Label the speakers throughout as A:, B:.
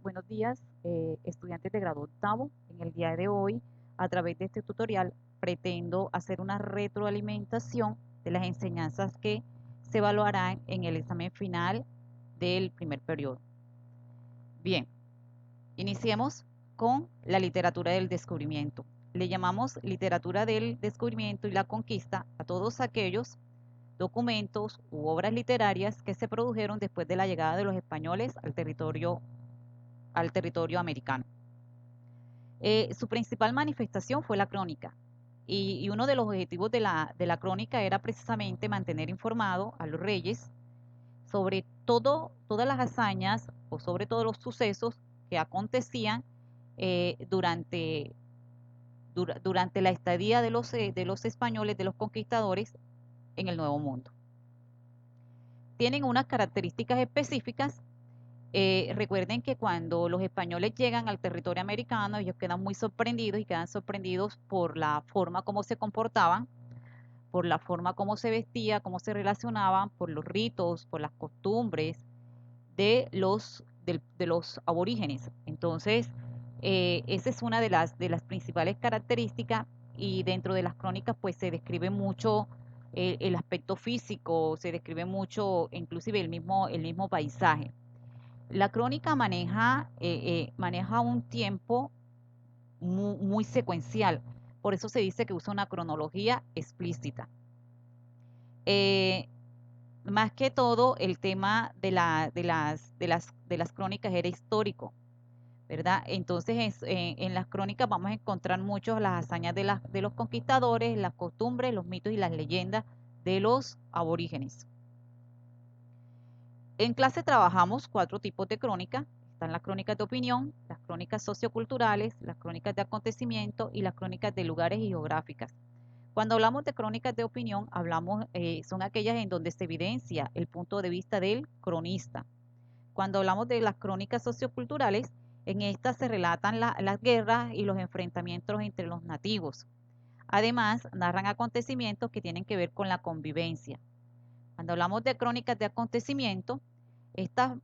A: Buenos días, estudiantes de grado octavo. En el día de hoy, a través de este tutorial, pretendo hacer una retroalimentación de las enseñanzas que se evaluarán en el examen final del primer periodo. Bien, iniciemos con la literatura del descubrimiento. Le llamamos literatura del descubrimiento y la conquista a todos aquellos documentos u obras literarias que se produjeron después de la llegada de los españoles al territorio americano. Su principal manifestación fue la crónica, y uno de los objetivos de la crónica era precisamente mantener informado a los reyes sobre todas las hazañas o sobre todos los sucesos que acontecían durante la estadía de los españoles, de los conquistadores en el Nuevo Mundo. Tienen unas características específicas. Recuerden que cuando los españoles llegan al territorio americano, ellos quedan muy sorprendidos y quedan sorprendidos por la forma como se comportaban, por la forma como se vestía, cómo se relacionaban, por los ritos, por las costumbres de los aborígenes. Entonces, esa es una de las principales características, y dentro de las crónicas pues se describe mucho el aspecto físico, se describe mucho inclusive el mismo paisaje. La crónica maneja un tiempo muy secuencial, por eso se dice que usa una cronología explícita. Más que todo, el tema de las crónicas era histórico, ¿verdad? Entonces, en las crónicas vamos a encontrar mucho las hazañas de los conquistadores, las costumbres, los mitos y las leyendas de los aborígenes. En clase trabajamos 4 tipos de crónica. Están las crónicas de opinión, las crónicas socioculturales, las crónicas de acontecimiento y las crónicas de lugares y geográficas. Cuando hablamos de crónicas de opinión, son aquellas en donde se evidencia el punto de vista del cronista. Cuando hablamos de las crónicas socioculturales, en estas se relatan las guerras y los enfrentamientos entre los nativos. Además, narran acontecimientos que tienen que ver con la convivencia. Cuando hablamos de crónicas de acontecimiento, estas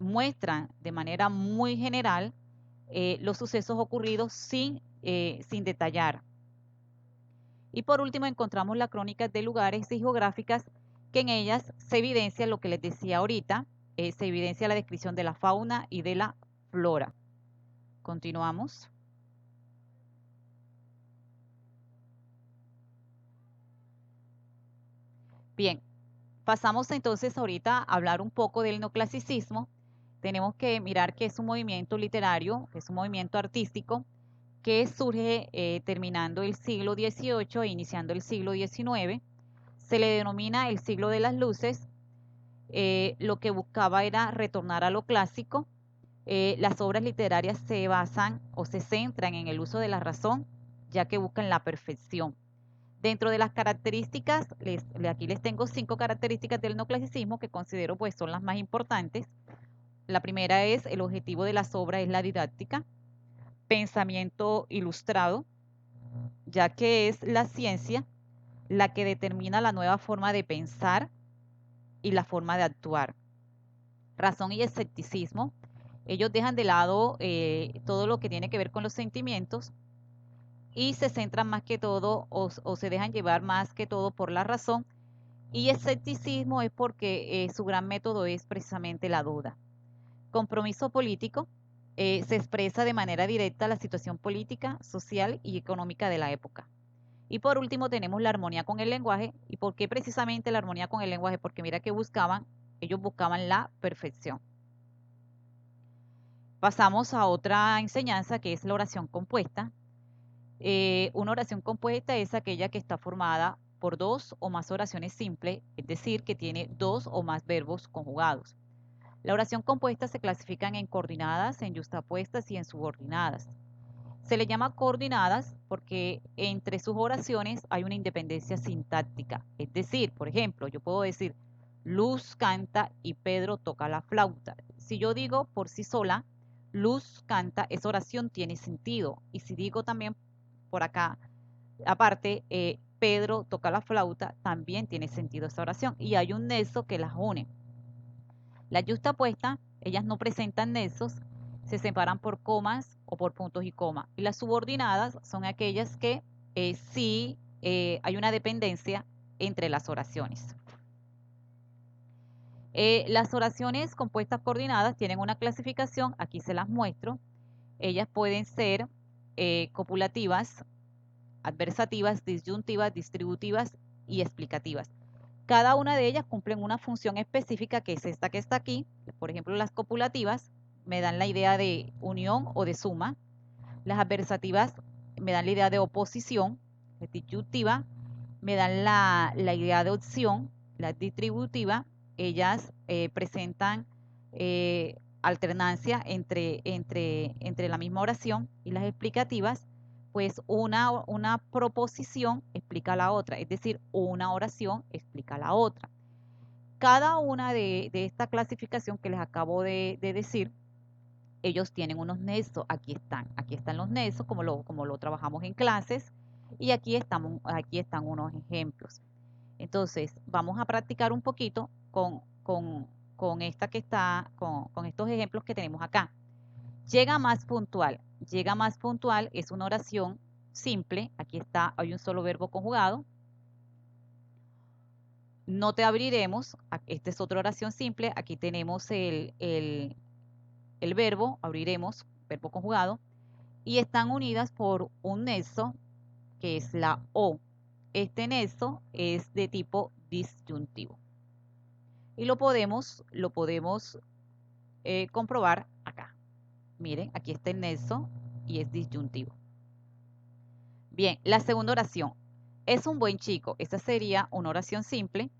A: muestran de manera muy general los sucesos ocurridos sin detallar. Y por último encontramos las crónicas de lugares y geográficas, que en ellas se evidencia lo que les decía ahorita, se evidencia la descripción de la fauna y de la flora. Continuamos. Bien, pasamos entonces ahorita a hablar un poco del neoclasicismo. Tenemos que mirar que es un movimiento literario, es un movimiento artístico que surge terminando el siglo XVIII e iniciando el siglo XIX. Se le denomina el siglo de las luces. Lo que buscaba era retornar a lo clásico. Las obras literarias se basan o se centran en el uso de la razón, ya que buscan la perfección. Dentro de las características, aquí les tengo 5 características del neoclasicismo que considero pues son las más importantes. La primera es: el objetivo de las obras es la didáctica. Pensamiento ilustrado, ya que es la ciencia la que determina la nueva forma de pensar y la forma de actuar. Razón y escepticismo. Ellos dejan de lado todo lo que tiene que ver con los sentimientos y se centran más que todo o se dejan llevar más que todo por la razón. Y escepticismo es porque su gran método es precisamente la duda. Compromiso político. Se expresa de manera directa la situación política, social y económica de la época. Y por último tenemos la armonía con el lenguaje. ¿Y por qué precisamente la armonía con el lenguaje? Porque mira que ellos buscaban la perfección. Pasamos a otra enseñanza, que es la oración compuesta. Una oración compuesta es aquella que está formada por 2 o más oraciones simples, es decir, que tiene 2 o más verbos conjugados. La oración compuesta se clasifican en coordinadas, en yuxtapuestas y en subordinadas. Se le llama coordinadas porque entre sus oraciones hay una independencia sintáctica. Es decir, por ejemplo, yo puedo decir: Luz canta y Pedro toca la flauta. Si yo digo por sí sola, Luz canta, esa oración tiene sentido. Y si digo también por acá, aparte, Pedro toca la flauta, también tiene sentido esa oración. Y hay un nexo que las une. La yuxtapuesta ellas no presentan nexos, se separan por comas o por puntos y comas. Y las subordinadas son aquellas que sí hay una dependencia entre las oraciones. Las oraciones compuestas coordinadas tienen una clasificación, aquí se las muestro. Ellas pueden ser copulativas, adversativas, disyuntivas, distributivas y explicativas. Cada una de ellas cumplen una función específica, que es esta que está aquí. Por ejemplo, las copulativas me dan la idea de unión o de suma. Las adversativas me dan la idea de oposición. La disyuntiva me dan la idea de opción. La distributiva, ellas presentan alternancia entre la misma oración. Y las explicativas, pues una proposición explica la otra, es decir, una oración explica la otra. Cada una de esta clasificación que les acabo de decir, ellos tienen unos nexos, aquí están los nexos, como lo trabajamos en clases, y aquí están unos ejemplos. Entonces, vamos a practicar un poquito con estos ejemplos que tenemos acá. Llega más puntual. Llega más puntual es una oración simple. Aquí está, hay un solo verbo conjugado. No te abriremos. Esta es otra oración simple. Aquí tenemos el verbo, abriremos, verbo conjugado. Y están unidas por un nexo, que es la O. Este nexo es de tipo disyuntivo. Y lo podemos comprobar acá. Miren, aquí está el nexo y es disyuntivo. Bien, la segunda oración. Es un buen chico. Esta sería una oración simple.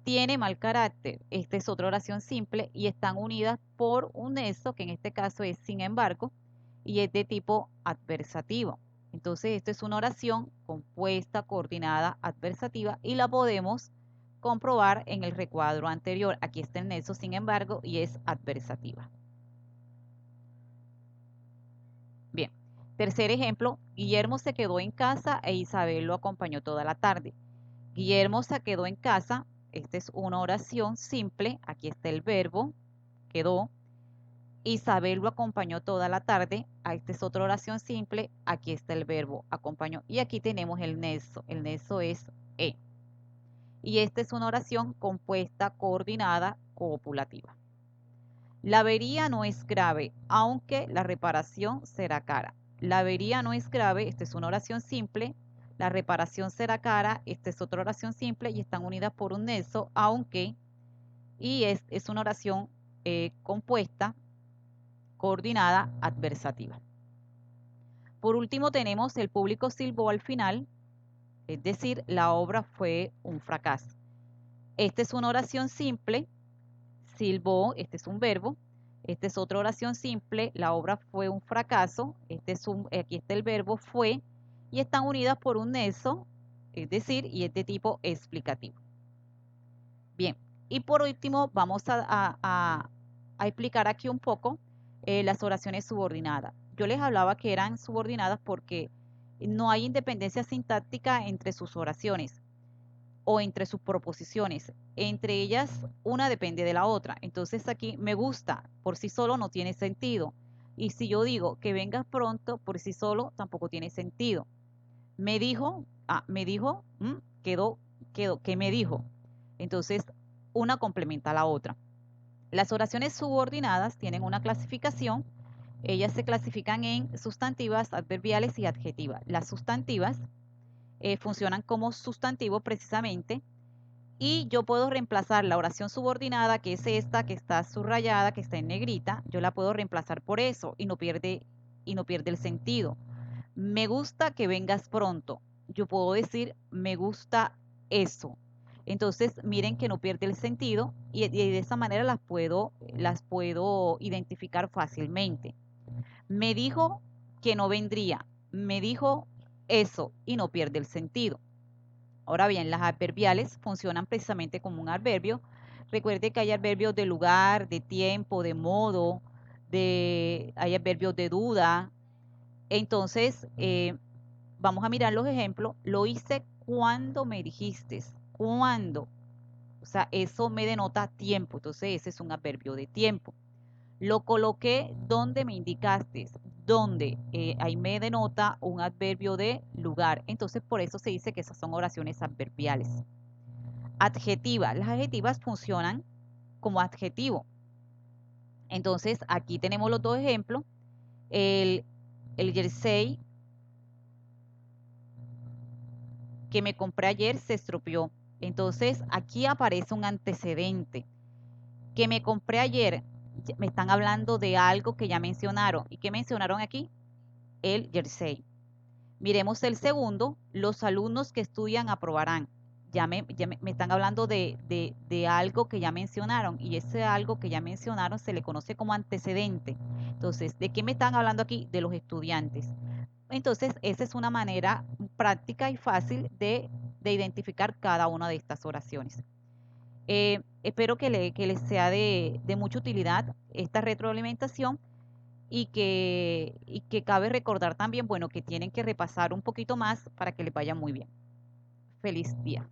A: Tiene mal carácter. Esta es otra oración simple y están unidas por un nexo, que en este caso es sin embargo, y es de tipo adversativo. Entonces, esta es una oración compuesta, coordinada, adversativa, y la podemos comprobar en el recuadro anterior. Aquí está el nexo, sin embargo, y es adversativa. Bien, tercer ejemplo, Guillermo se quedó en casa e Isabel lo acompañó toda la tarde. Guillermo se quedó en casa, esta es una oración simple, aquí está el verbo, quedó. Isabel lo acompañó toda la tarde, esta es otra oración simple, aquí está el verbo, acompañó. Y aquí tenemos el nexo es E. Y esta es una oración compuesta, coordinada, copulativa. La avería no es grave, aunque la reparación será cara. La avería no es grave, esta es una oración simple. La reparación será cara, esta es otra oración simple y están unidas por un nexo, aunque, y es una oración compuesta, coordinada, adversativa. Por último tenemos el público silbó al final, es decir, la obra fue un fracaso. Esta es una oración simple, silbó, este es un verbo. Esta es otra oración simple, la obra fue un fracaso. Aquí está el verbo fue y están unidas por un nexo, es decir, y es de tipo explicativo. Bien, y por último vamos a explicar aquí un poco las oraciones subordinadas. Yo les hablaba que eran subordinadas porque no hay independencia sintáctica entre sus oraciones o entre sus proposiciones. Entre ellas, una depende de la otra. Entonces aquí me gusta, por sí solo no tiene sentido. Y si yo digo que vengas pronto, por sí solo tampoco tiene sentido. Me dijo, quedó, ¿qué me dijo? Entonces, una complementa a la otra. Las oraciones subordinadas tienen una clasificación. Ellas se clasifican en sustantivas, adverbiales y adjetivas. Las sustantivas funcionan como sustantivo precisamente, y yo puedo reemplazar la oración subordinada, que es esta, que está subrayada, que está en negrita, yo la puedo reemplazar por eso y no pierde el sentido. Me gusta que vengas pronto. Yo puedo decir, me gusta eso. Entonces, miren que no pierde el sentido y de esa manera las puedo identificar fácilmente. Me dijo que no vendría. Me dijo eso y no pierde el sentido. Ahora bien, las adverbiales funcionan precisamente como un adverbio. Recuerde que hay adverbios de lugar, de tiempo, de modo, hay adverbios de duda. Entonces, vamos a mirar los ejemplos. Lo hice cuando me dijiste. ¿Cuándo? O sea, eso me denota tiempo. Entonces, ese es un adverbio de tiempo. Lo coloqué donde me indicaste, donde ahí me denota un adverbio de lugar. Entonces, por eso se dice que esas son oraciones adverbiales. Adjetiva. Las adjetivas funcionan como adjetivo. Entonces, aquí tenemos los dos ejemplos. El jersey que me compré ayer se estropeó. Entonces, aquí aparece un antecedente. Que me compré ayer, me están hablando de algo que ya mencionaron. ¿Y qué mencionaron aquí? El jersey. Miremos el segundo, los alumnos que estudian aprobarán. Me están hablando de algo que ya mencionaron y ese algo que ya mencionaron se le conoce como antecedente. Entonces, ¿de qué me están hablando aquí? De los estudiantes. Entonces, esa es una manera práctica y fácil de identificar cada una de estas oraciones. Espero que les sea de mucha utilidad esta retroalimentación y que cabe recordar también, bueno, que tienen que repasar un poquito más para que les vaya muy bien. Feliz día.